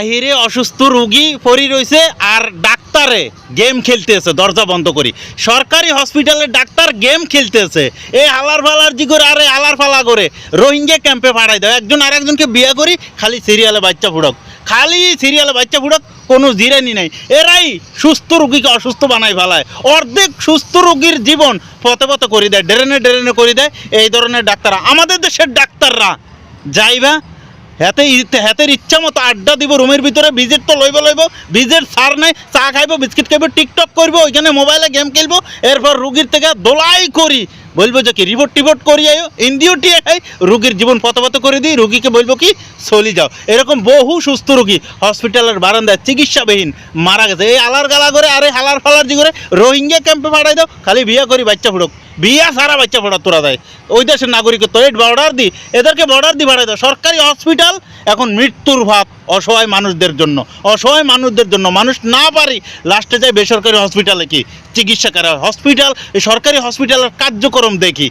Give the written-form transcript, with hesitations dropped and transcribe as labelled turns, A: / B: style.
A: বাহিরে অসুস্থ রোগী পড়ি রয়েছে আর ডাক্তারে গেম খেলতেছে দরজা বন্ধ করি। সরকারি হসপিটালের ডাক্তার গেম খেলতেছে। এই আলার ফালার জি করে আরে আলার ফালা করে রোহিঙ্গা ক্যাম্পে পাঠাই দাও। একজন আর একজনকে বিয়ে করি, খালি সিরিয়ালে বাচ্চা ফুড়ক, খালি সিরিয়ালে বাচ্চা ফুড়ক, কোনো জিরানি নাই। এরাই সুস্থ রোগীকে অসুস্থ বানাই ফেলায়। অর্ধেক সুস্থ রোগীর জীবন পথে পথে করে দেয়, ড্রেনে ড্রেনে করে দেয় এই ধরনের ডাক্তাররা। আমাদের দেশের ডাক্তাররা যাইবা হাতের ইচ্ছা মতো আড্ডা দিব রুমের ভিতরে, ভিজিট তো লইব, ভিজিট সার নাই, চা খাইব, বিস্কিট খাইব, টিকটক করবো, ওইখানে মোবাইলে গেম খেলবো, এরপর রুগীর থেকে দোলাই করি, বলবো যে কি রিপোর্ট করি আয়ো, ইন্ডিউটি আই, রুগীর জীবন পথ করে দিই, রুগীকে বলবো কি চলি যাও। এরকম বহু সুস্থ রুগী হসপিটালের বারান্দায় চিকিৎসাবিহীন মারা গেছে। এই আলার গালা করে আরে হালার ফালার জি করে রোহিঙ্গা ক্যাম্পে পাঠাই দাও, খালি বিয়ে করি বাচ্চা ফুড়ক, বিয়া সারা বাচ্চা ফোড়া তোরা দেয়। ওই দেশের নাগরিকত্ব এই বর্ডার দি, এদেরকে বর্ডার দি ভাড়াই দাও। সরকারি হসপিটাল এখন মৃত্যুর ভাগ অসহায় মানুষদের জন্য। মানুষ না পারি লাস্টে যায় বেসরকারি হসপিটালে কি চিকিৎসা করা। হসপিটাল, এই সরকারি হসপিটালের কার্যক্রম দেখি